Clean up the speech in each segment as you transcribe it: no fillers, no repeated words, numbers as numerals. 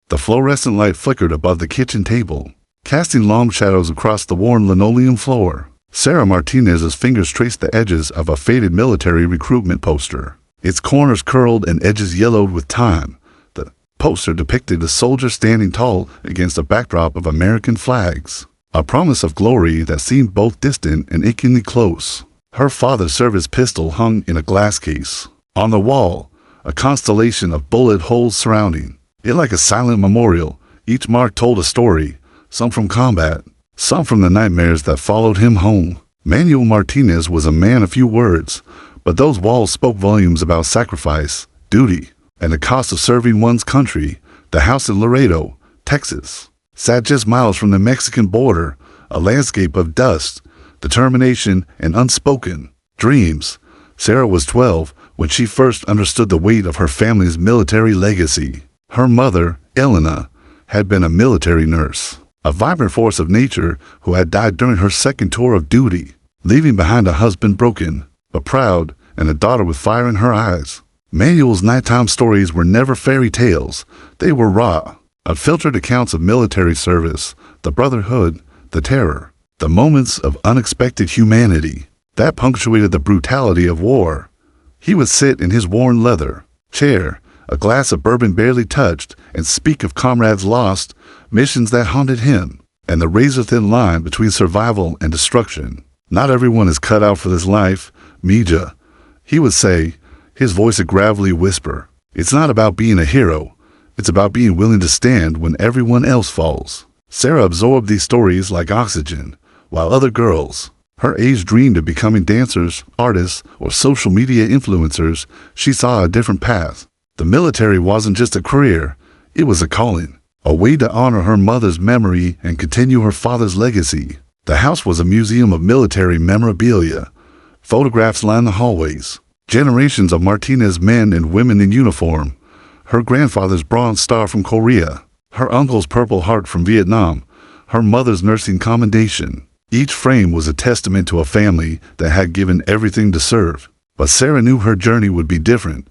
The fluorescent light flickered above the kitchen table, casting long shadows across the worn linoleum floor. Sarah Martinez's fingers traced the edges of a faded military recruitment poster. Its corners curled and edges yellowed with time. The poster depicted a soldier standing tall against a backdrop of American flags, a promise of glory that seemed both distant and achingly close. Her father's service pistol hung in a glass case. On the wall, a constellation of bullet holes surrounding it like a silent memorial. Each mark told a story, some from combat, some from the nightmares that followed him home. Manuel Martinez was a man of few words, but those walls spoke volumes about sacrifice, duty, and the cost of serving one's country. The house in Laredo, Texas, sat just miles from the Mexican border, a landscape of dust, determination, and unspoken dreams. Sarah was 12 when she first understood the weight of her family's military legacy. Her mother, Elena, had been a military nurse, a vibrant force of nature who had died during her second tour of duty, leaving behind a husband broken, but proud, and a daughter with fire in her eyes. Manuel's nighttime stories were never fairy tales. They were raw, unfiltered accounts of military service, the brotherhood, the terror, the moments of unexpected humanity that punctuated the brutality of war. He would sit in his worn leather chair, a glass of bourbon barely touched, and speak of comrades lost, missions that haunted him, and the razor-thin line between survival and destruction. Not everyone is cut out for this life, Mija, he would say, his voice a gravelly whisper. It's not about being a hero. It's about being willing to stand when everyone else falls. Sarah absorbed these stories like oxygen, while other girls, her age, dreamed of becoming dancers, artists, or social media influencers. She saw a different path. The military wasn't just a career, it was a calling, a way to honor her mother's memory and continue her father's legacy. The house was a museum of military memorabilia. Photographs lined the hallways, generations of Martinez men and women in uniform, her grandfather's Bronze Star from Korea, her uncle's Purple Heart from Vietnam, her mother's nursing commendation. Each frame was a testament to a family that had given everything to serve. But Sarah knew her journey would be different.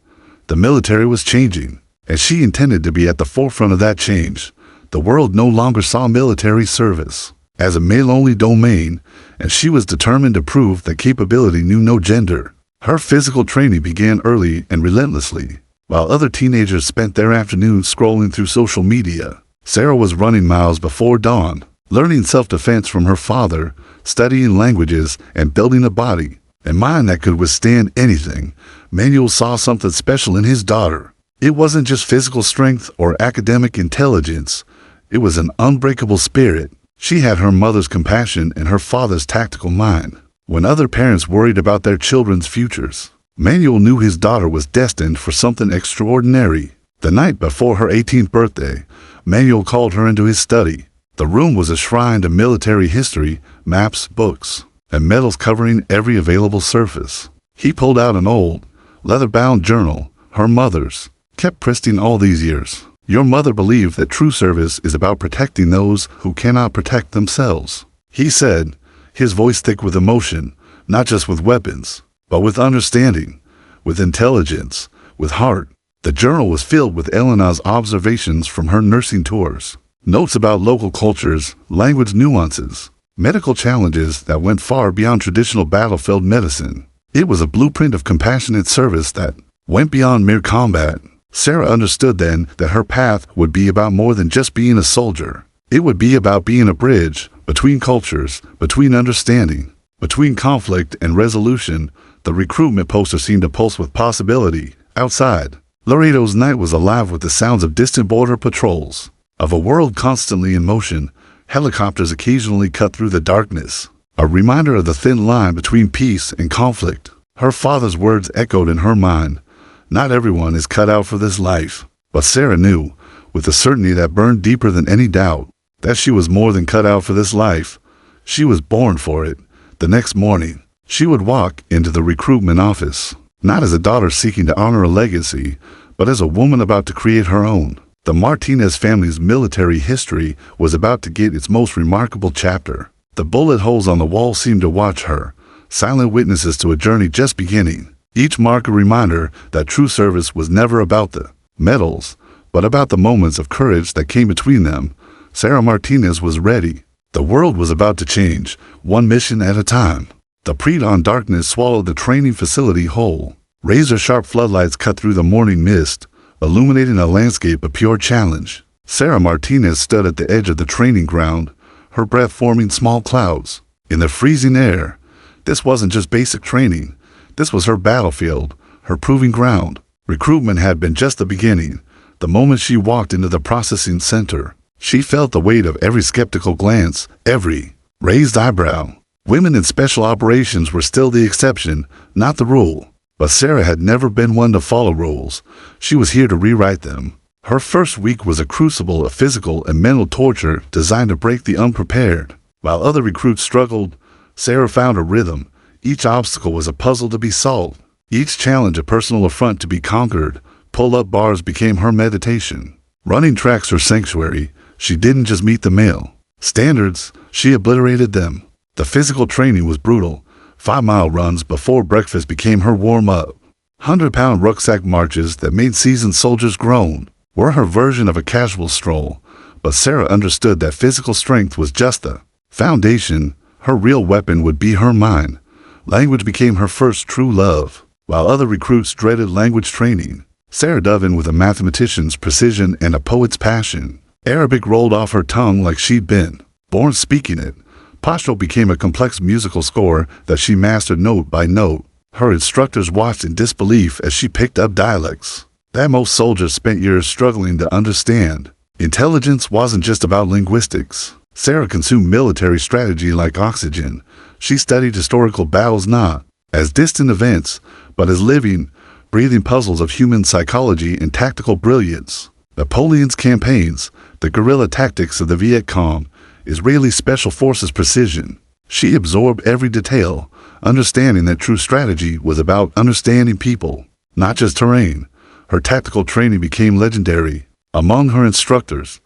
The military was changing, and she intended to be at the forefront of that change. The world no longer saw military service as a male-only domain, and she was determined to prove that capability knew no gender. Her physical training began early and relentlessly. While other teenagers spent their afternoons scrolling through social media, Sarah was running miles before dawn, learning self-defense from her father, studying languages, and building a body and mind that could withstand anything. Manuel saw something special in his daughter. It wasn't just physical strength or academic intelligence. It was an unbreakable spirit. She had her mother's compassion and her father's tactical mind. When other parents worried about their children's futures, Manuel knew his daughter was destined for something extraordinary. The night before her 18th birthday, Manuel called her into his study. The room was a shrine to military history, maps, books, and medals covering every available surface. He pulled out an old, leather-bound journal, her mother's, kept pristine all these years. Your mother believed that true service is about protecting those who cannot protect themselves, he said, his voice thick with emotion, not just with weapons, but with understanding, with intelligence, with heart. The journal was filled with Elena's observations from her nursing tours, notes about local cultures, language nuances, medical challenges that went far beyond traditional battlefield medicine. It was a blueprint of compassionate service that went beyond mere combat. Sarah understood then that her path would be about more than just being a soldier. It would be about being a bridge between cultures, between understanding, between conflict and resolution. The recruitment poster seemed to pulse with possibility. Outside, Laredo's night was alive with the sounds of distant border patrols, of a world constantly in motion. Helicopters occasionally cut through the darkness, a reminder of the thin line between peace and conflict. Her father's words echoed in her mind. Not everyone is cut out for this life. But Sarah knew, with a certainty that burned deeper than any doubt, that she was more than cut out for this life. She was born for it. The next morning, she would walk into the recruitment office, not as a daughter seeking to honor a legacy, but as a woman about to create her own. The Martinez family's military history was about to get its most remarkable chapter. The bullet holes on the wall seemed to watch her, silent witnesses to a journey just beginning. Each mark a reminder that true service was never about the medals, But about the moments of courage that came between them, Sarah Martinez was ready. The world was about to change, one mission at a time. The pre-dawn darkness swallowed the training facility whole. Razor-sharp floodlights cut through the morning mist, illuminating a landscape of pure challenge. Sarah Martinez stood at the edge of the training ground, her breath forming small clouds. In the freezing air, this wasn't just basic training. This was her battlefield, her proving ground. Recruitment had been just the beginning. The moment she walked into the processing center, she felt the weight of every skeptical glance, every raised eyebrow. Women in special operations were still the exception, not the rule. But Sarah had never been one to follow rules. She was here to rewrite them. Her first week was a crucible of physical and mental torture designed to break the unprepared. While other recruits struggled, Sarah found a rhythm. Each obstacle was a puzzle to be solved. Each challenge a personal affront to be conquered. Pull-up bars became her meditation. Running tracks her sanctuary. She didn't just meet the male standards, she obliterated them. The physical training was brutal. 5-mile runs before breakfast became her warm-up. 100-pound rucksack marches that made seasoned soldiers groan were her version of a casual stroll. But Sarah understood that physical strength was just the foundation. Her real weapon would be her mind. Language became her first true love. While other recruits dreaded language training, Sarah dove in with a mathematician's precision and a poet's passion. Arabic rolled off her tongue like she'd been born speaking it. Pashto became a complex musical score that she mastered note by note. Her instructors watched in disbelief as she picked up dialects that most soldiers spent years struggling to understand. Intelligence wasn't just about linguistics. Sarah consumed military strategy like oxygen. She studied historical battles not as distant events, but as living, breathing puzzles of human psychology and tactical brilliance. Napoleon's campaigns, the guerrilla tactics of the Viet Cong, Israeli Special Forces precision. She absorbed every detail, understanding that true strategy was about understanding people, not just terrain. Her tactical training became legendary among her instructors.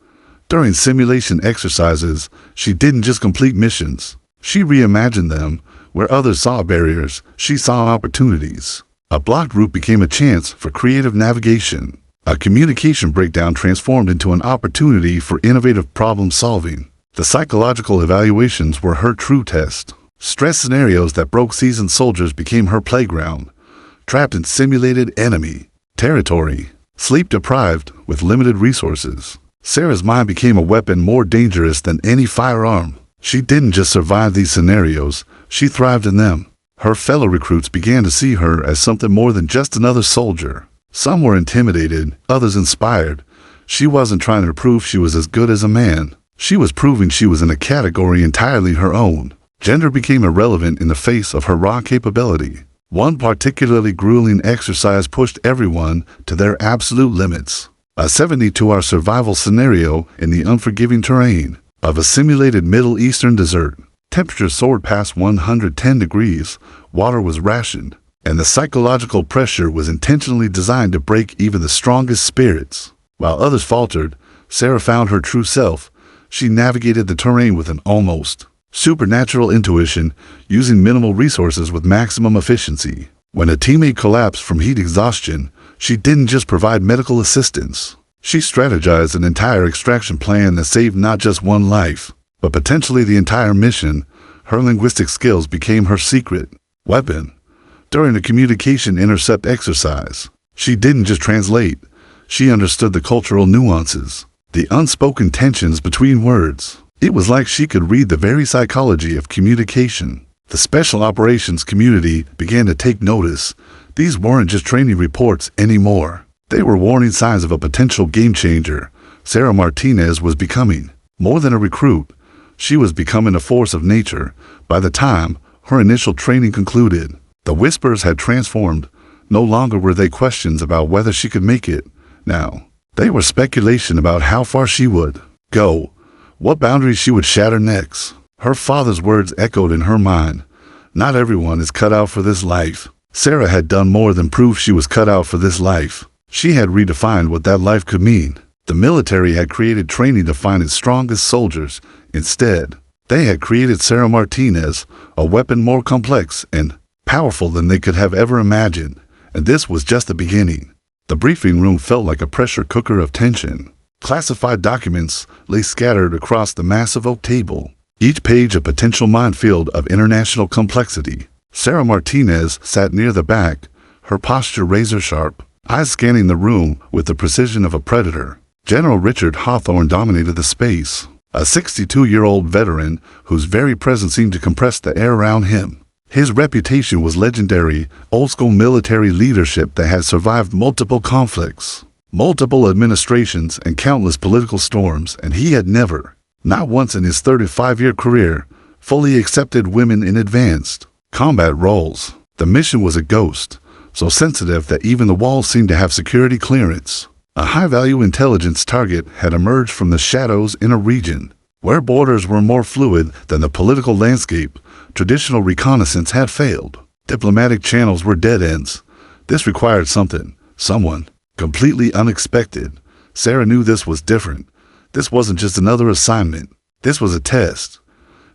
During simulation exercises, she didn't just complete missions. She reimagined them. Where others saw barriers, she saw opportunities. A blocked route became a chance for creative navigation. A communication breakdown transformed into an opportunity for innovative problem-solving. The psychological evaluations were her true test. Stress scenarios that broke seasoned soldiers became her playground. Trapped in simulated enemy territory, sleep-deprived with limited resources, Sarah's mind became a weapon more dangerous than any firearm. She didn't just survive these scenarios, she thrived in them. Her fellow recruits began to see her as something more than just another soldier. Some were intimidated, others inspired. She wasn't trying to prove she was as good as a man. She was proving she was in a category entirely her own. Gender became irrelevant in the face of her raw capability. One particularly grueling exercise pushed everyone to their absolute limits. A 72-hour survival scenario in the unforgiving terrain of a simulated Middle Eastern desert. Temperatures soared past 110 degrees, water was rationed, and the psychological pressure was intentionally designed to break even the strongest spirits. While others faltered, Sarah found her true self. She navigated the terrain with an almost supernatural intuition, using minimal resources with maximum efficiency. When a teammate collapsed from heat exhaustion, she didn't just provide medical assistance. She strategized an entire extraction plan that saved not just one life, but potentially the entire mission. Her linguistic skills became her secret weapon. During a communication intercept exercise, she didn't just translate, she understood the cultural nuances, the unspoken tensions between words. It was like she could read the very psychology of communication. The special operations community began to take notice. These weren't just training reports anymore. They were warning signs of a potential game changer. Sarah Martinez was becoming more than a recruit. She was becoming a force of nature. By the time her initial training concluded, the whispers had transformed. No longer were they questions about whether she could make it. Now, they were speculation about how far she would go, what boundaries she would shatter next. Her father's words echoed in her mind. Not everyone is cut out for this life. Sarah had done more than prove she was cut out for this life. She had redefined what that life could mean. The military had created training to find its strongest soldiers. Instead, they had created Sarah Martinez, a weapon more complex and powerful than they could have ever imagined. And this was just the beginning. The briefing room felt like a pressure cooker of tension. Classified documents lay scattered across the massive oak table, each page a potential minefield of international complexity. Sarah Martinez sat near the back, her posture razor-sharp, eyes scanning the room with the precision of a predator. General Richard Hawthorne dominated the space, a 62-year-old veteran whose very presence seemed to compress the air around him. His reputation was legendary, old-school military leadership that had survived multiple conflicts, multiple administrations, and countless political storms, and he had never, not once in his 35-year career, fully accepted women in advanced combat roles. The mission was a ghost, so sensitive that even the walls seemed to have security clearance. A high-value intelligence target had emerged from the shadows in a region where borders were more fluid than the political landscape. Traditional reconnaissance had failed. Diplomatic channels were dead ends. This required someone, completely unexpected. Sarah knew this was different. This wasn't just another assignment. This was a test.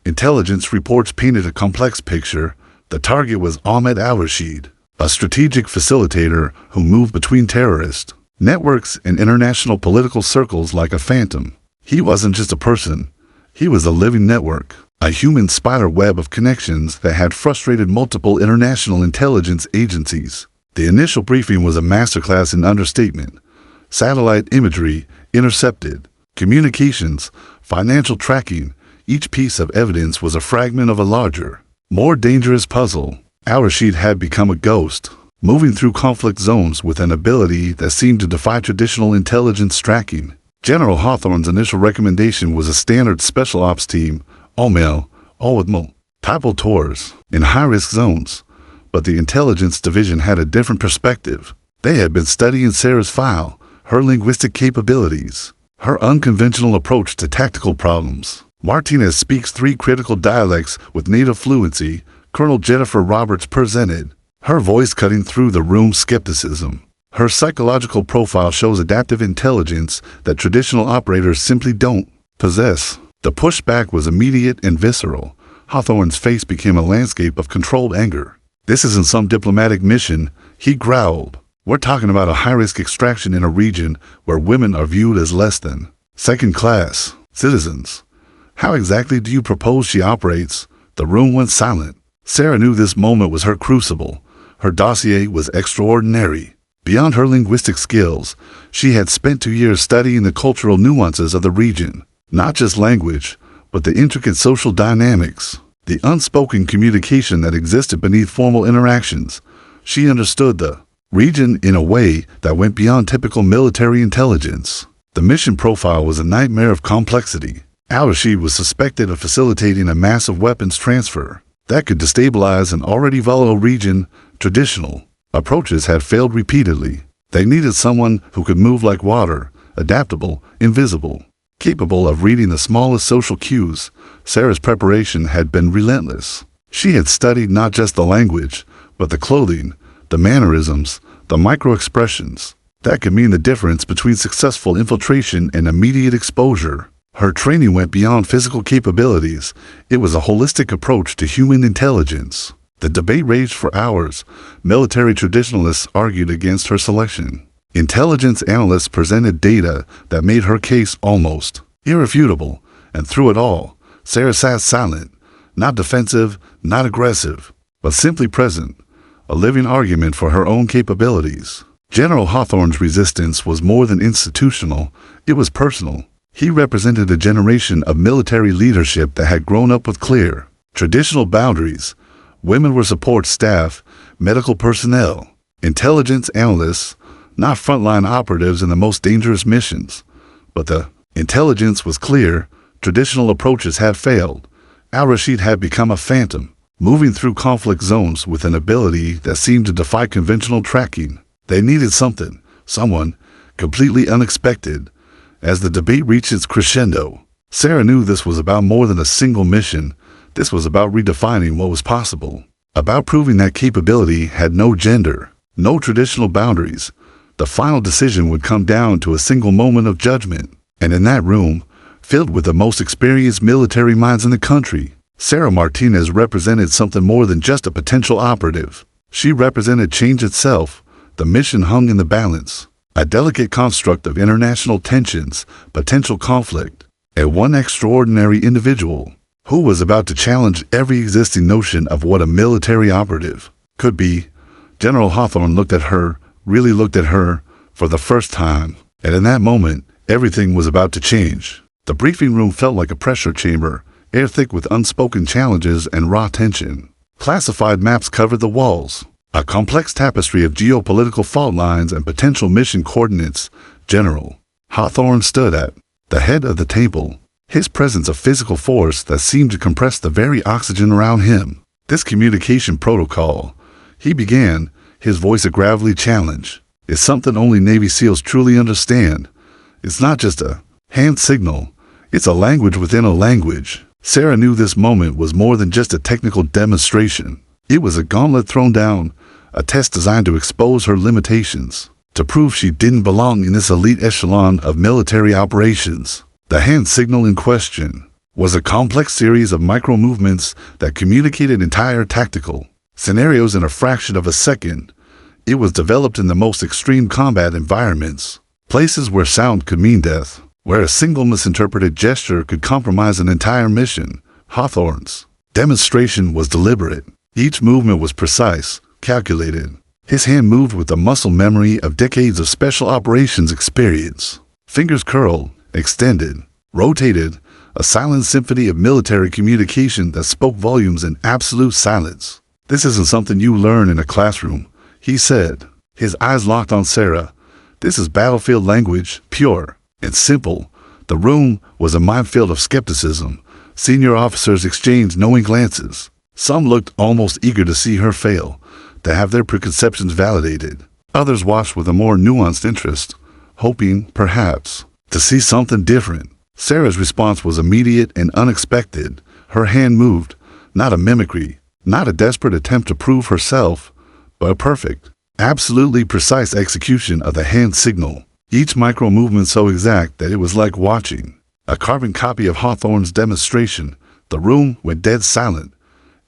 Intelligence reports painted a complex picture. The target was Ahmed al-Rashid, a strategic facilitator who moved between terrorist networks and international political circles like a phantom. He wasn't just a person. He was a living network, a human spider web of connections that had frustrated multiple international intelligence agencies. The initial briefing was a masterclass in understatement. Satellite imagery intercepted, communications, financial tracking. Each piece of evidence was a fragment of a larger, more dangerous puzzle. Al-Rashid had become a ghost, moving through conflict zones with an ability that seemed to defy traditional intelligence tracking. General Hawthorne's initial recommendation was a standard special ops team, all male, all with multiple tours, in high-risk zones. But the intelligence division had a different perspective. They had been studying Sarah's file, her linguistic capabilities, her unconventional approach to tactical problems. Martinez speaks 3 critical dialects with native fluency, Colonel Jennifer Roberts presented, her voice cutting through the room's skepticism. Her psychological profile shows adaptive intelligence that traditional operators simply don't possess. The pushback was immediate and visceral. Hawthorne's face became a landscape of controlled anger. "This isn't some diplomatic mission," he growled. "We're talking about a high-risk extraction in a region where women are viewed as less than second-class citizens. How exactly do you propose she operates?" The room went silent. Sarah knew this moment was her crucible. Her dossier was extraordinary. Beyond her linguistic skills, she had spent 2 years studying the cultural nuances of the region. Not just language, but the intricate social dynamics, the unspoken communication that existed beneath formal interactions. She understood the region in a way that went beyond typical military intelligence. The mission profile was a nightmare of complexity. Al-Rashid was suspected of facilitating a massive weapons transfer that could destabilize an already volatile region. Traditional approaches had failed repeatedly. They needed someone who could move like water, adaptable, invisible, capable of reading the smallest social cues. Sarah's preparation had been relentless. She had studied not just the language, but the clothing, the mannerisms, the micro-expressions that could mean the difference between successful infiltration and immediate exposure. Her training went beyond physical capabilities. It was a holistic approach to human intelligence. The debate raged for hours. Military traditionalists argued against her selection. Intelligence analysts presented data that made her case almost irrefutable. And through it all, Sarah sat silent, not defensive, not aggressive, but simply present, a living argument for her own capabilities. General Hawthorne's resistance was more than institutional, it was personal. He represented a generation of military leadership that had grown up with clear, traditional boundaries. Women were support staff, medical personnel, intelligence analysts, not frontline operatives in the most dangerous missions. But the intelligence was clear. Traditional approaches had failed. Al-Rashid had become a phantom, moving through conflict zones with an ability that seemed to defy conventional tracking. They needed someone, completely unexpected. As the debate reached its crescendo, Sarah knew this was about more than a single mission. This was about redefining what was possible, about proving that capability had no gender, no traditional boundaries. The final decision would come down to a single moment of judgment. And in that room, filled with the most experienced military minds in the country, Sarah Martinez represented something more than just a potential operative. She represented change itself, The mission hung in the balance, a delicate construct of international tensions, potential conflict, and one extraordinary individual who was about to challenge every existing notion of what a military operative could be. General Hawthorne looked at her, really looked at her, for the first time, and in that moment, everything was about to change. The briefing room felt like a pressure chamber, air thick with unspoken challenges and raw tension. Classified maps covered the walls, a complex tapestry of geopolitical fault lines and potential mission coordinates. General Hawthorne stood at the head of the table, his presence a physical force that seemed to compress the very oxygen around him. This communication protocol, he began, his voice a gravelly challenge, is something only Navy SEALs truly understand. It's not just a hand signal, it's a language within a language. Sarah knew this moment was more than just a technical demonstration. It was a gauntlet thrown down, a test designed to expose her limitations, to prove she didn't belong in this elite echelon of military operations. The hand signal in question was a complex series of micro-movements that communicated entire tactical scenarios in a fraction of a second. It was developed in the most extreme combat environments, places where sound could mean death, where a single misinterpreted gesture could compromise an entire mission. Hawthorne's demonstration was deliberate. Each movement was precise, calculated. His hand moved with the muscle memory of decades of special operations experience. Fingers curled, extended, rotated, a silent symphony of military communication that spoke volumes in absolute silence. This isn't something you learn in a classroom, he said, his eyes locked on Sarah. This is battlefield language, pure and simple. The room was a minefield of skepticism. Senior officers exchanged knowing glances. Some looked almost eager to see her fail, to have their preconceptions validated. Others watched with a more nuanced interest, hoping, perhaps, to see something different. Sarah's response was immediate and unexpected. Her hand moved, not a mimicry, not a desperate attempt to prove herself, but a perfect, absolutely precise execution of the hand signal. Each micro-movement so exact that it was like watching a carbon copy of Hawthorne's demonstration. The room went dead silent.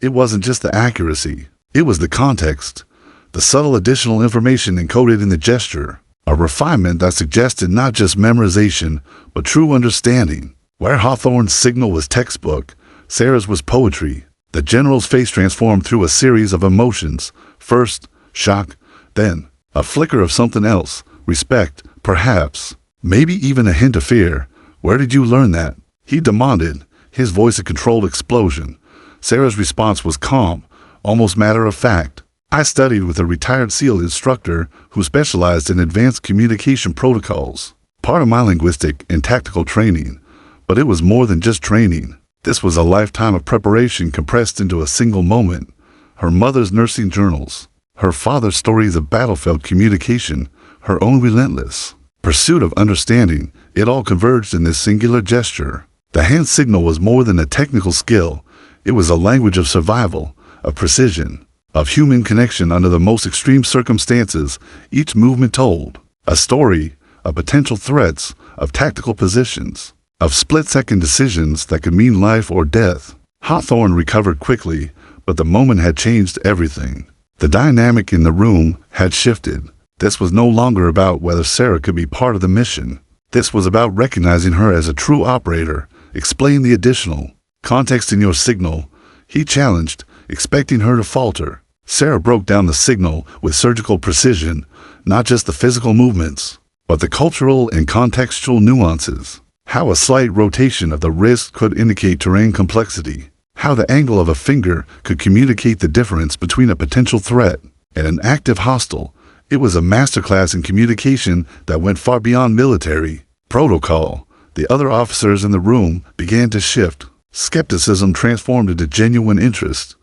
It wasn't just the accuracy, it was the context, the subtle additional information encoded in the gesture, a refinement that suggested not just memorization, but true understanding. Where Hawthorne's signal was textbook, Sarah's was poetry. The general's face transformed through a series of emotions. First, shock, then a flicker of something else, respect, perhaps, maybe even a hint of fear. Where did you learn that? He demanded, his voice a controlled explosion. Sarah's response was calm, almost matter-of-fact. I studied with a retired SEAL instructor who specialized in advanced communication protocols, part of my linguistic and tactical training. But it was more than just training. This was a lifetime of preparation compressed into a single moment. Her mother's nursing journals, her father's stories of battlefield communication, her own relentless pursuit of understanding, it all converged in this singular gesture. The hand signal was more than a technical skill. It was a language of survival, of precision, of human connection under the most extreme circumstances. Each movement told a story of potential threats, of tactical positions, of split-second decisions that could mean life or death. Hawthorne recovered quickly, but the moment had changed everything. The dynamic in the room had shifted. This was no longer about whether Sarah could be part of the mission. This was about recognizing her as a true operator. Explain the additional context in your signal, he challenged, expecting her to falter. Sarah broke down the signal with surgical precision, not just the physical movements, but the cultural and contextual nuances. How a slight rotation of the wrist could indicate terrain complexity. How the angle of a finger could communicate the difference between a potential threat and an active hostile. It was a masterclass in communication that went far beyond military protocol. The other officers in the room began to shift. Skepticism transformed into genuine interest.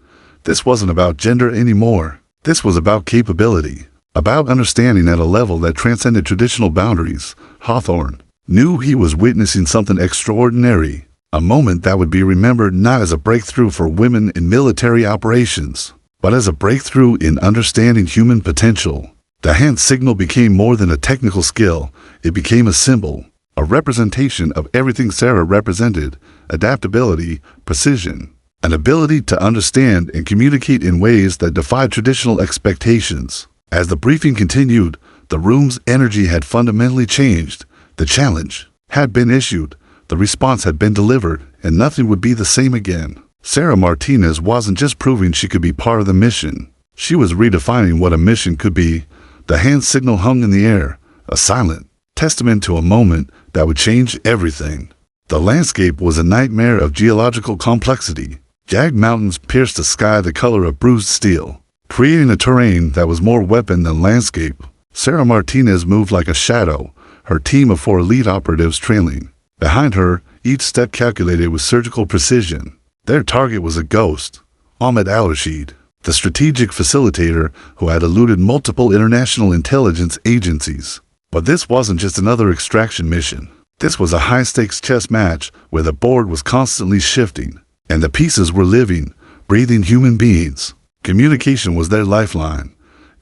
This wasn't about gender anymore. This was about capability, about understanding at a level that transcended traditional boundaries. Hawthorne knew he was witnessing something extraordinary, a moment that would be remembered not as a breakthrough for women in military operations, but as a breakthrough in understanding human potential. The hand signal became more than a technical skill. It became a symbol, a representation of everything Sarah represented: adaptability, precision, an ability to understand and communicate in ways that defied traditional expectations. As the briefing continued, the room's energy had fundamentally changed. The challenge had been issued, the response had been delivered, and nothing would be the same again. Sarah Martinez wasn't just proving she could be part of the mission. She was redefining what a mission could be. The hand signal hung in the air, a silent testament to a moment that would change everything. The landscape was a nightmare of geological complexity. Jagged mountains pierced the sky the color of bruised steel, creating a terrain that was more weapon than landscape. Sarah Martinez moved like a shadow, her team of 4 elite operatives trailing. Behind her, each step calculated with surgical precision. Their target was a ghost, Ahmed Al-Rashid, the strategic facilitator who had eluded multiple international intelligence agencies. But this wasn't just another extraction mission. This was a high-stakes chess match where the board was constantly shifting, and the pieces were living, breathing human beings. Communication was their lifeline.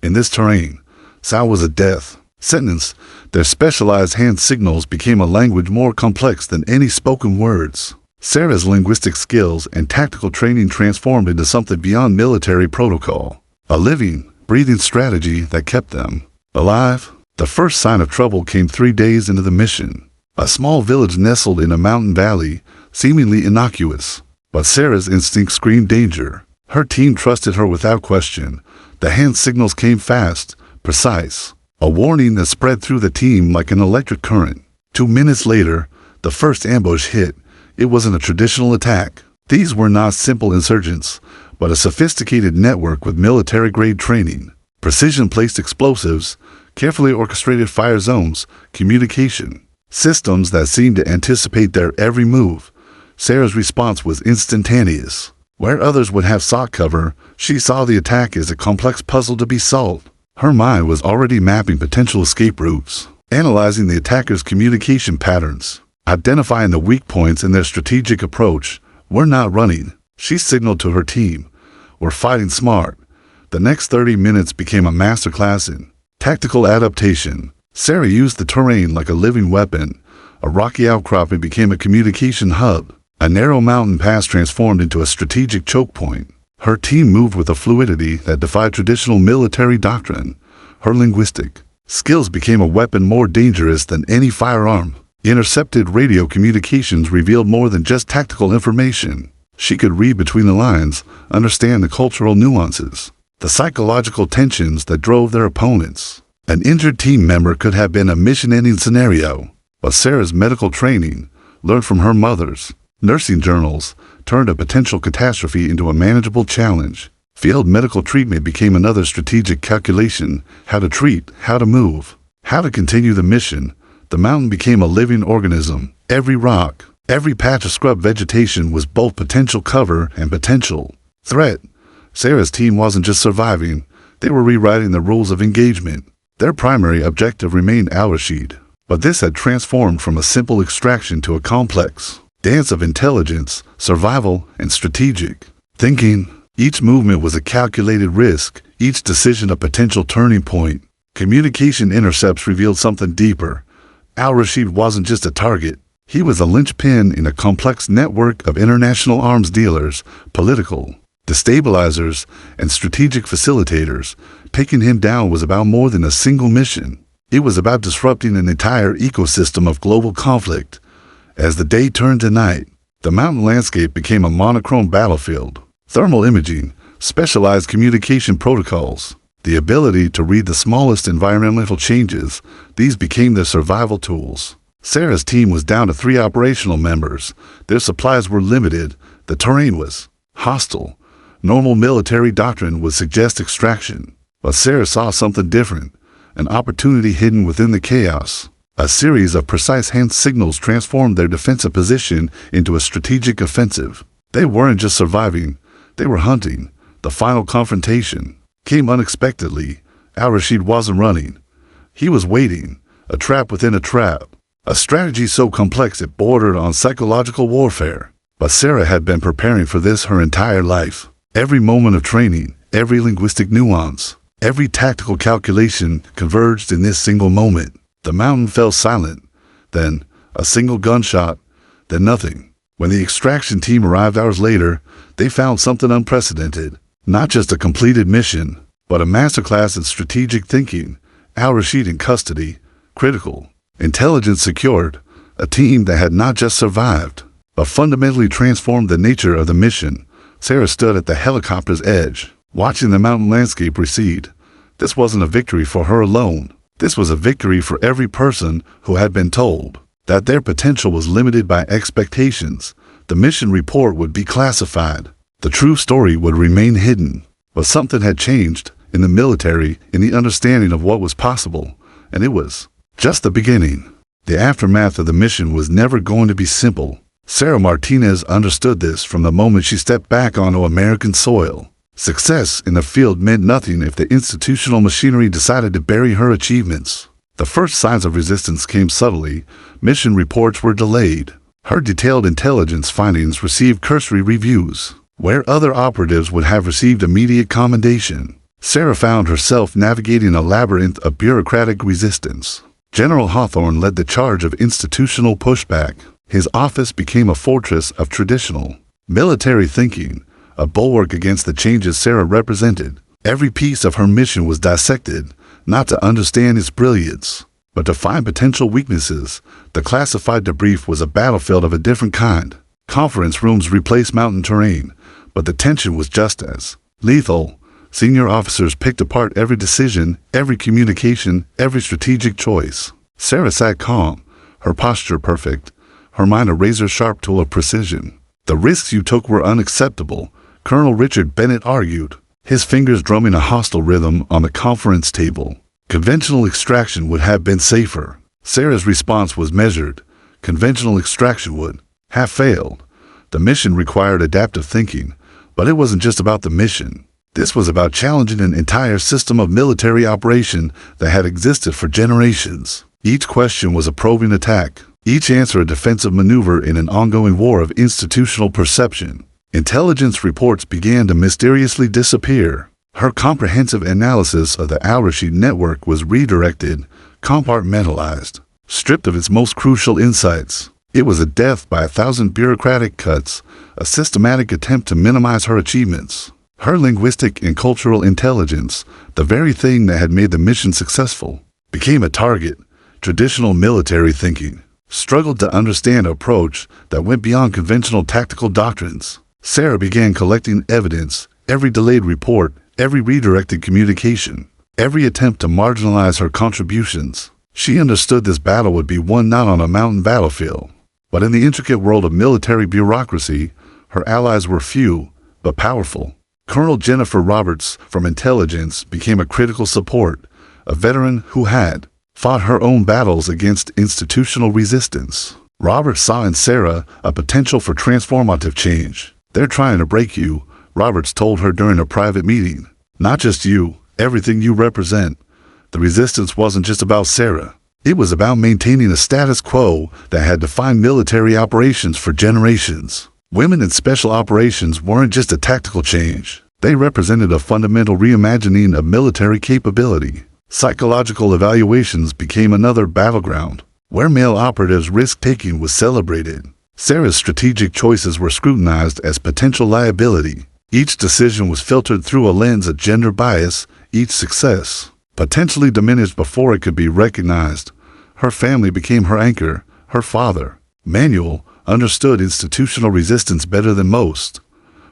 In this terrain, sound was a death sentence. Their specialized hand signals became a language more complex than any spoken words. Sarah's linguistic skills and tactical training transformed into something beyond military protocol, a living, breathing strategy that kept them alive. The first sign of trouble came 3 days into the mission. A small village nestled in a mountain valley, seemingly innocuous. But Sarah's instincts screamed danger. Her team trusted her without question. The hand signals came fast, precise, a warning that spread through the team like an electric current. 2 minutes later, the first ambush hit. It wasn't a traditional attack. These were not simple insurgents, but a sophisticated network with military-grade training, precision-placed explosives, carefully orchestrated fire zones, communication systems that seemed to anticipate their every move. Sarah's response was instantaneous. Where others would have sought cover, she saw the attack as a complex puzzle to be solved. Her mind was already mapping potential escape routes, analyzing the attackers' communication patterns, identifying the weak points in their strategic approach. "We're not running," she signaled to her team. "We're fighting smart." The next 30 minutes became a masterclass in tactical adaptation. Sarah used the terrain like a living weapon. A rocky outcropping became a communication hub. A narrow mountain pass transformed into a strategic choke point. Her team moved with a fluidity that defied traditional military doctrine. Her linguistic skills became a weapon more dangerous than any firearm. Intercepted radio communications revealed more than just tactical information. She could read between the lines, understand the cultural nuances, the psychological tensions that drove their opponents. An injured team member could have been a mission-ending scenario, but Sarah's medical training, learned from her mother's nursing journals, turned a potential catastrophe into a manageable challenge. Field medical treatment became another strategic calculation: how to treat, how to move, how to continue the mission. The mountain became a living organism. Every rock, every patch of scrub vegetation was both potential cover and potential threat. Sarah's team wasn't just surviving, they were rewriting the rules of engagement. Their primary objective remained Al-Rashid, but this had transformed from a simple extraction to a complex dance of intelligence, survival, and strategic thinking. Each movement was a calculated risk, each decision a potential turning point. Communication intercepts revealed something deeper. Al-Rashid wasn't just a target. He was a linchpin in a complex network of international arms dealers, political destabilizers, and strategic facilitators. Taking him down was about more than a single mission. It was about disrupting an entire ecosystem of global conflict. As the day turned to night, the mountain landscape became a monochrome battlefield. Thermal imaging, specialized communication protocols, the ability to read the smallest environmental changes, these became their survival tools. Sarah's team was down to 3 operational members. Their supplies were limited. The terrain was hostile. Normal military doctrine would suggest extraction, but Sarah saw something different, an opportunity hidden within the chaos. A series of precise hand signals transformed their defensive position into a strategic offensive. They weren't just surviving, they were hunting. The final confrontation came unexpectedly. Al-Rashid wasn't running. He was waiting, a trap within a trap, a strategy so complex it bordered on psychological warfare. But Sarah had been preparing for this her entire life. Every moment of training, every linguistic nuance, every tactical calculation converged in this single moment. The mountain fell silent, then a single gunshot, then nothing. When the extraction team arrived hours later, they found something unprecedented. Not just a completed mission, but a masterclass in strategic thinking, Al-Rashid in custody, critical, intelligence secured, a team that had not just survived, but fundamentally transformed the nature of the mission. Sarah stood at the helicopter's edge, watching the mountain landscape recede. This wasn't a victory for her alone. This was a victory for every person who had been told that their potential was limited by expectations. The mission report would be classified. The true story would remain hidden. But something had changed in the military, in the understanding of what was possible, and it was just the beginning. The aftermath of the mission was never going to be simple. Sarah Martinez understood this from the moment she stepped back onto American soil. Success in the field meant nothing if the institutional machinery decided to bury her achievements. The first signs of resistance came subtly. Mission reports were delayed. Her detailed intelligence findings received cursory reviews, where other operatives would have received immediate commendation. Sarah found herself navigating a labyrinth of bureaucratic resistance. General Hawthorne led the charge of institutional pushback. His office became a fortress of traditional military thinking, a bulwark against the changes Sarah represented. Every piece of her mission was dissected, not to understand its brilliance, but to find potential weaknesses. The classified debrief was a battlefield of a different kind. Conference rooms replaced mountain terrain, but the tension was just as lethal. Senior officers picked apart every decision, every communication, every strategic choice. Sarah sat calm, her posture perfect, her mind a razor-sharp tool of precision. The risks you took were unacceptable, Colonel Richard Bennett argued, his fingers drumming a hostile rhythm on the conference table. Conventional extraction would have been safer. Sarah's response was measured. Conventional extraction would have failed. The mission required adaptive thinking, but it wasn't just about the mission. This was about challenging an entire system of military operation that had existed for generations. Each question was a probing attack, each answer a defensive maneuver in an ongoing war of institutional perception. Intelligence reports began to mysteriously disappear. Her comprehensive analysis of the Al-Rashid network was redirected, compartmentalized, stripped of its most crucial insights. It was a death by 1,000 bureaucratic cuts, a systematic attempt to minimize her achievements. Her linguistic and cultural intelligence, the very thing that had made the mission successful, became a target. Traditional military thinking struggled to understand an approach that went beyond conventional tactical doctrines. Sarah began collecting evidence, every delayed report, every redirected communication, every attempt to marginalize her contributions. She understood this battle would be won not on a mountain battlefield, but in the intricate world of military bureaucracy. Her allies were few, but powerful. Colonel Jennifer Roberts from intelligence became a critical support, a veteran who had fought her own battles against institutional resistance. Roberts saw in Sarah a potential for transformative change. "They're trying to break you," Roberts told her during a private meeting. "Not just you, everything you represent." The resistance wasn't just about Sarah. It was about maintaining a status quo that had defined military operations for generations. Women in special operations weren't just a tactical change. They represented a fundamental reimagining of military capability. Psychological evaluations became another battleground, where male operatives' risk-taking was celebrated. Sarah's strategic choices were scrutinized as potential liability. Each decision was filtered through a lens of gender bias, each success potentially diminished before it could be recognized. Her family became her anchor. Her father, Manuel, understood institutional resistance better than most.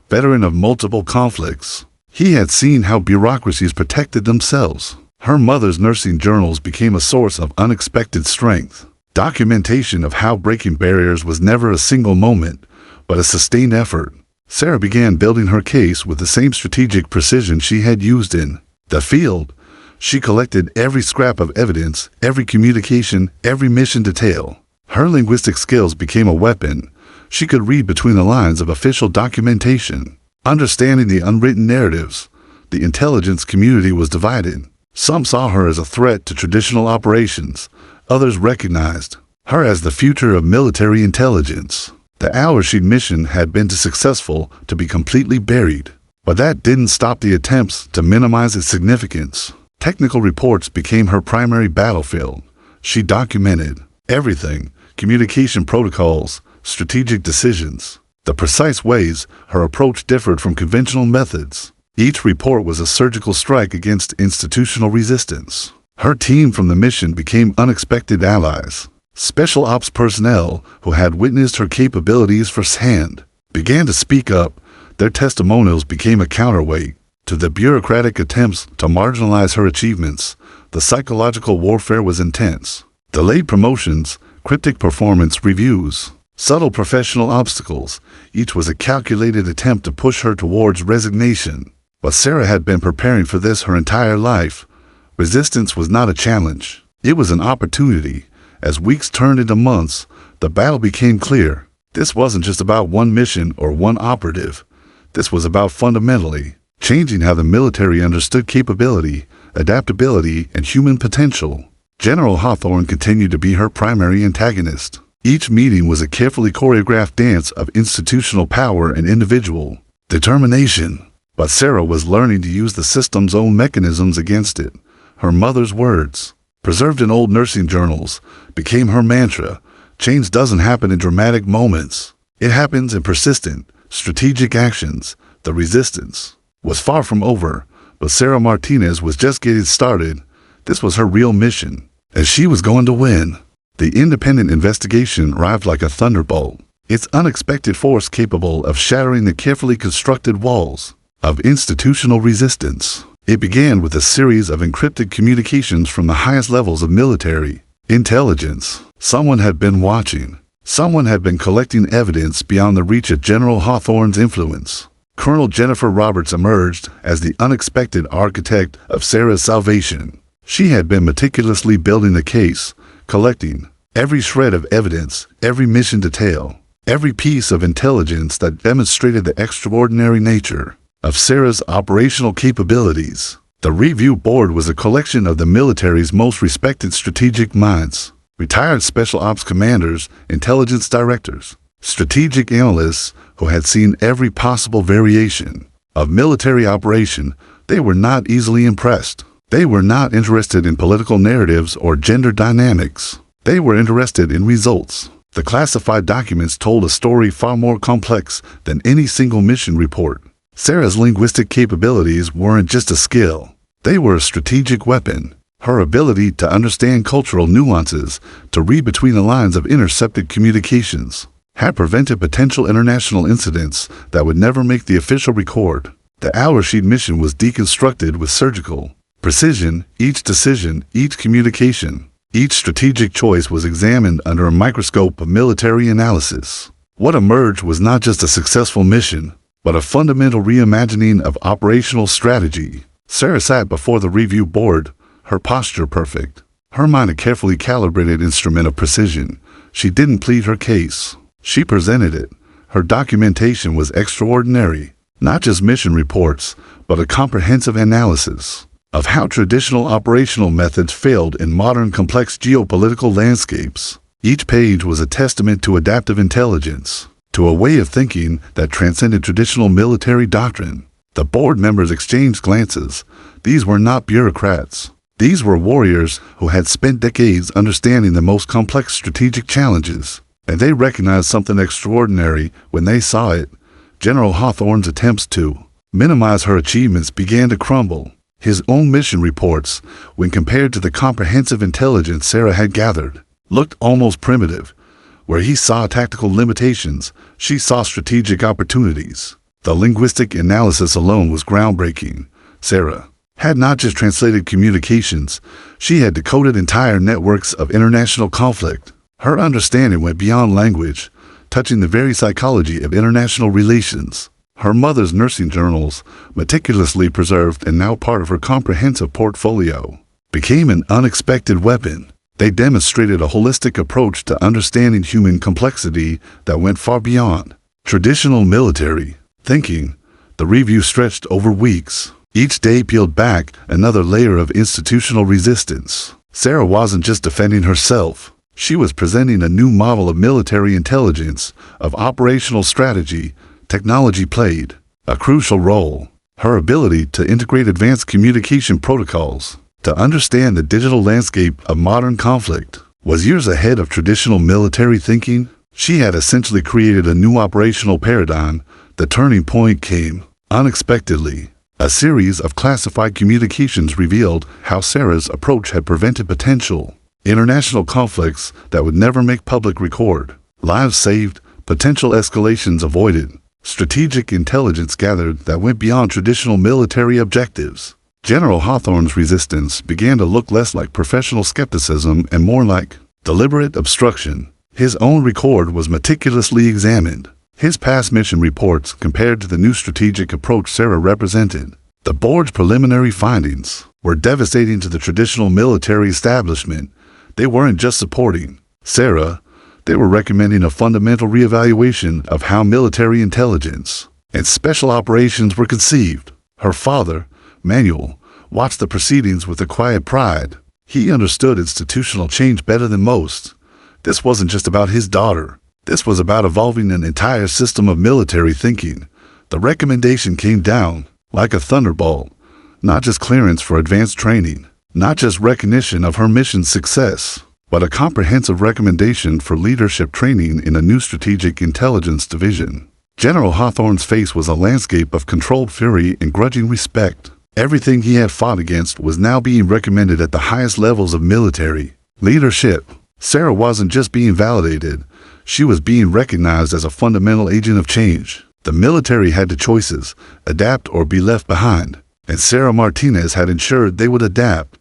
Veteran of multiple conflicts, he had seen how bureaucracies protected themselves. Her mother's nursing journals became a source of unexpected strength. Documentation of how breaking barriers was never a single moment, but a sustained effort. Sarah began building her case with the same strategic precision she had used in the field. She collected every scrap of evidence, every communication, every mission detail. Her linguistic skills became a weapon. She could read between the lines of official documentation, understanding the unwritten narratives. The intelligence community was divided. Some saw her as a threat to traditional operations. Others recognized her as the future of military intelligence. The Al-Rashid mission had been too successful to be completely buried, but that didn't stop the attempts to minimize its significance. Technical reports became her primary battlefield. She documented everything: communication protocols, strategic decisions, the precise ways her approach differed from conventional methods. Each report was a surgical strike against institutional resistance. Her team from the mission became unexpected allies. Special ops personnel who had witnessed her capabilities firsthand began to speak up. Their testimonials became a counterweight to the bureaucratic attempts to marginalize her achievements. The psychological warfare was intense. Delayed promotions, cryptic performance reviews, subtle professional obstacles, each was a calculated attempt to push her towards resignation. But Sarah had been preparing for this her entire life. Resistance was not a challenge. It was an opportunity. As weeks turned into months, the battle became clear. This wasn't just about one mission or one operative. This was about fundamentally changing how the military understood capability, adaptability, and human potential. General Hawthorne continued to be her primary antagonist. Each meeting was a carefully choreographed dance of institutional power and individual determination. But Sarah was learning to use the system's own mechanisms against it. Her mother's words, preserved in old nursing journals, became her mantra. Change doesn't happen in dramatic moments. It happens in persistent, strategic actions. The resistance was far from over, but Sarah Martinez was just getting started. This was her real mission, and she was going to win. The independent investigation arrived like a thunderbolt, its unexpected force capable of shattering the carefully constructed walls of institutional resistance. It began with a series of encrypted communications from the highest levels of military intelligence. Someone had been watching. Someone had been collecting evidence beyond the reach of General Hawthorne's influence. Colonel Jennifer Roberts emerged as the unexpected architect of Sarah's salvation. She had been meticulously building the case, collecting every shred of evidence, every mission detail, every piece of intelligence that demonstrated the extraordinary nature of Sarah's operational capabilities. The review board was a collection of the military's most respected strategic minds, retired special ops commanders, intelligence directors, strategic analysts who had seen every possible variation of military operation. They were not easily impressed. They were not interested in political narratives or gender dynamics. They were interested in results. The classified documents told a story far more complex than any single mission report. Sarah's linguistic capabilities weren't just a skill. They were a strategic weapon. Her ability to understand cultural nuances, to read between the lines of intercepted communications, had prevented potential international incidents that would never make the official record. The Al-Rashid mission was deconstructed with surgical precision. Each decision, each communication, each strategic choice was examined under a microscope of military analysis. What emerged was not just a successful mission, but a fundamental reimagining of operational strategy. Sarah sat before the review board, her posture perfect, her mind a carefully calibrated instrument of precision. She didn't plead her case. She presented it. Her documentation was extraordinary. Not just mission reports, but a comprehensive analysis of how traditional operational methods failed in modern complex geopolitical landscapes. Each page was a testament to adaptive intelligence, to a way of thinking that transcended traditional military doctrine. The board members exchanged glances. These were not bureaucrats. These were warriors who had spent decades understanding the most complex strategic challenges, and they recognized something extraordinary when they saw it. General Hawthorne's attempts to minimize her achievements began to crumble. His own mission reports, when compared to the comprehensive intelligence Sarah had gathered, looked almost primitive. Where he saw tactical limitations, she saw strategic opportunities. The linguistic analysis alone was groundbreaking. Sarah had not just translated communications, she had decoded entire networks of international conflict. Her understanding went beyond language, touching the very psychology of international relations. Her mother's nursing journals, meticulously preserved and now part of her comprehensive portfolio, became an unexpected weapon. They demonstrated a holistic approach to understanding human complexity that went far beyond traditional military thinking. The review stretched over weeks. Each day peeled back another layer of institutional resistance. Sarah wasn't just defending herself. She was presenting a new model of military intelligence, of operational strategy. Technology played a crucial role. Her ability to integrate advanced communication protocols, to understand the digital landscape of modern conflict, was years ahead of traditional military thinking. She had essentially created a new operational paradigm. The turning point came unexpectedly. A series of classified communications revealed how Sarah's approach had prevented potential international conflicts that would never make public record, lives saved, potential escalations avoided, strategic intelligence gathered that went beyond traditional military objectives. General Hawthorne's resistance began to look less like professional skepticism and more like deliberate obstruction. His own record was meticulously examined. His past mission reports compared to the new strategic approach Sarah represented. The board's preliminary findings were devastating to the traditional military establishment. They weren't just supporting Sarah, they were recommending a fundamental reevaluation of how military intelligence and special operations were conceived. Her father, Manuel, watched the proceedings with a quiet pride. He understood institutional change better than most. This wasn't just about his daughter. This was about evolving an entire system of military thinking. The recommendation came down like a thunderbolt. Not just clearance for advanced training, not just recognition of her mission's success, but a comprehensive recommendation for leadership training in a new strategic intelligence division. General Hawthorne's face was a landscape of controlled fury and grudging respect. Everything he had fought against was now being recommended at the highest levels of military leadership. Sarah wasn't just being validated, she was being recognized as a fundamental agent of change. The military had the choices, adapt or be left behind, and Sarah Martinez had ensured they would adapt.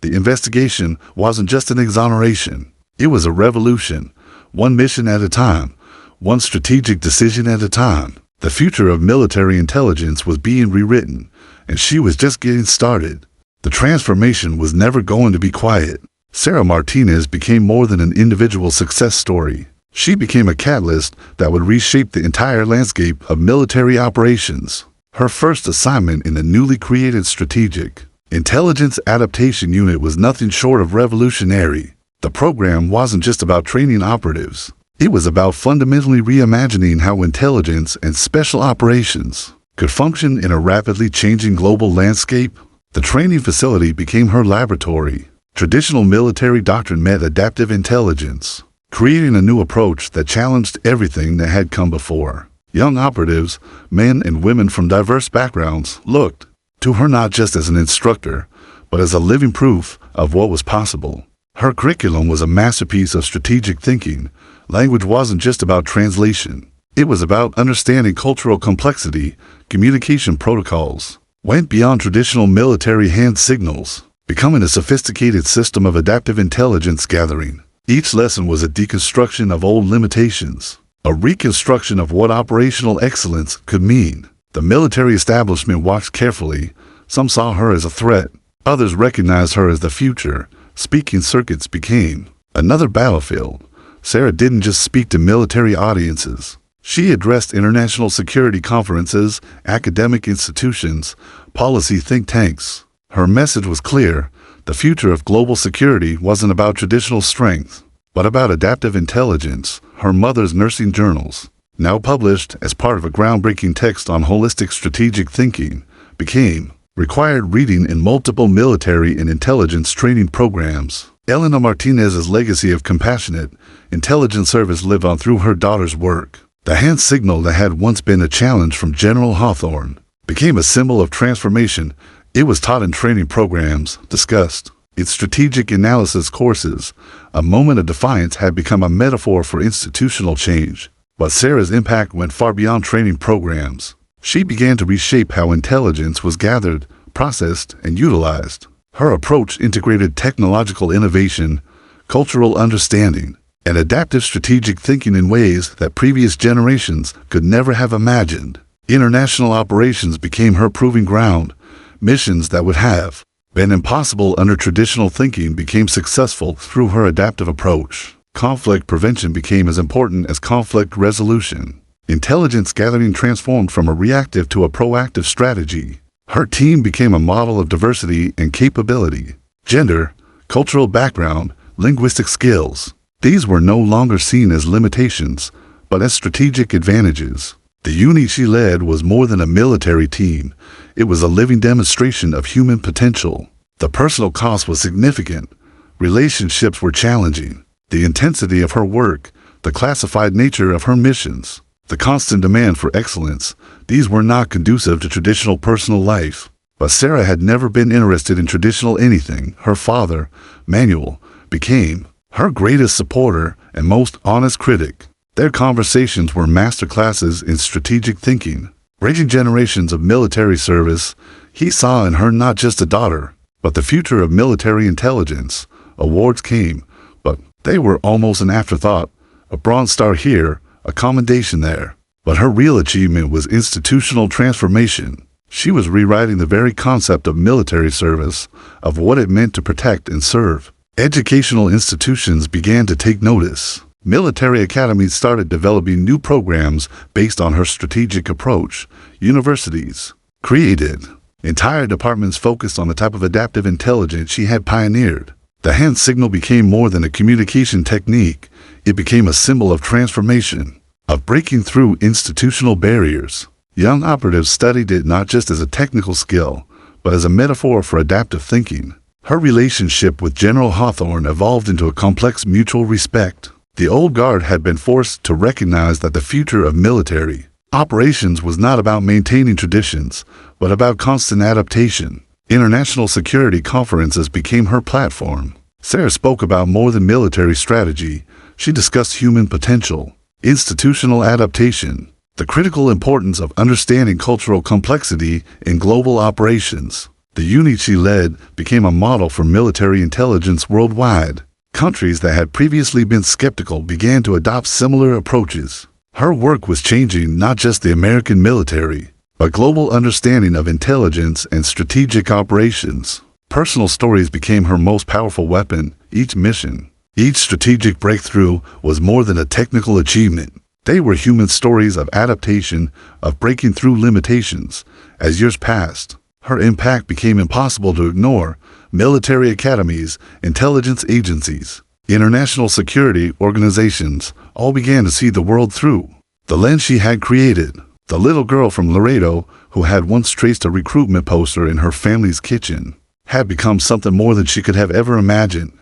The investigation wasn't just an exoneration, it was a revolution, one mission at a time, one strategic decision at a time. The future of military intelligence was being rewritten, and she was just getting started. The transformation was never going to be quiet. Sarah Martinez became more than an individual success story. She became a catalyst that would reshape the entire landscape of military operations. Her first assignment in the newly created Strategic Intelligence Adaptation Unit was nothing short of revolutionary. The program wasn't just about training operatives. It was about fundamentally reimagining how intelligence and special operations could function in a rapidly changing global landscape. The training facility became her laboratory. Traditional military doctrine met adaptive intelligence, creating a new approach that challenged everything that had come before. Young operatives, men and women from diverse backgrounds, looked to her not just as an instructor, but as a living proof of what was possible. Her curriculum was a masterpiece of strategic thinking. Language wasn't just about translation. It was about understanding cultural complexity. Communication protocols went beyond traditional military hand signals, becoming a sophisticated system of adaptive intelligence gathering. Each lesson was a deconstruction of old limitations, a reconstruction of what operational excellence could mean. The military establishment watched carefully. Some saw her as a threat. Others recognized her as the future. Speaking circuits became another battlefield. Sarah didn't just speak to military audiences. She addressed international security conferences, academic institutions, policy think tanks. Her message was clear. The future of global security wasn't about traditional strength, but about adaptive intelligence. Her mother's nursing journals, now published as part of a groundbreaking text on holistic strategic thinking, became required reading in multiple military and intelligence training programs. Elena Martinez's legacy of compassionate, intelligent service lived on through her daughter's work. The hand signal that had once been a challenge from General Hawthorne became a symbol of transformation. It was taught in training programs, discussed in strategic analysis courses. A moment of defiance had become a metaphor for institutional change. But Sarah's impact went far beyond training programs. She began to reshape how intelligence was gathered, processed, and utilized. Her approach integrated technological innovation, cultural understanding, and adaptive strategic thinking in ways that previous generations could never have imagined. International operations became her proving ground. Missions that would have been impossible under traditional thinking became successful through her adaptive approach. Conflict prevention became as important as conflict resolution. Intelligence gathering transformed from a reactive to a proactive strategy. Her team became a model of diversity and capability. Gender, cultural background, linguistic skills. These were no longer seen as limitations, but as strategic advantages. The unit she led was more than a military team. It was a living demonstration of human potential. The personal cost was significant. Relationships were challenging. The intensity of her work, the classified nature of her missions, The constant demand for excellence, these were not conducive to traditional personal life. But Sarah had never been interested in traditional anything. Her father, Manuel, became her greatest supporter and most honest critic. Their conversations were masterclasses in strategic thinking. Bridging generations of military service, he saw in her not just a daughter, but the future of military intelligence. Awards came, but they were almost an afterthought. A Bronze Star here, a commendation there. But her real achievement was institutional transformation. She was rewriting the very concept of military service, of what it meant to protect and serve. Educational institutions began to take notice. Military academies started developing new programs based on her strategic approach. Universities created entire departments focused on the type of adaptive intelligence she had pioneered. The hand signal became more than a communication technique. It became a symbol of transformation, of breaking through institutional barriers. Young operatives studied it not just as a technical skill, but as a metaphor for adaptive thinking. Her relationship with General Hawthorne evolved into a complex mutual respect. The old guard had been forced to recognize that the future of military operations was not about maintaining traditions, but about constant adaptation. International security conferences became her platform. Sarah spoke about more than military strategy. She discussed human potential, institutional adaptation, the critical importance of understanding cultural complexity in global operations. The unit she led became a model for military intelligence worldwide. Countries that had previously been skeptical began to adopt similar approaches. Her work was changing not just the American military, but global understanding of intelligence and strategic operations. Personal stories became her most powerful weapon. Each mission, each strategic breakthrough was more than a technical achievement. They were human stories of adaptation, of breaking through limitations. As years passed, her impact became impossible to ignore. Military academies, intelligence agencies, international security organizations all began to see the world through the lens she had created. The little girl from Laredo, who had once traced a recruitment poster in her family's kitchen, had become something more than she could have ever imagined.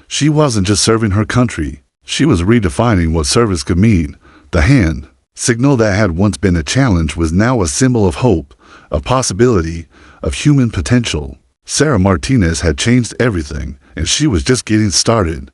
She wasn't just serving her country. She was redefining what service could mean. The hand signal that had once been a challenge was now a symbol of hope, of possibility, of human potential. Sarah Martinez had changed everything, and she was just getting started.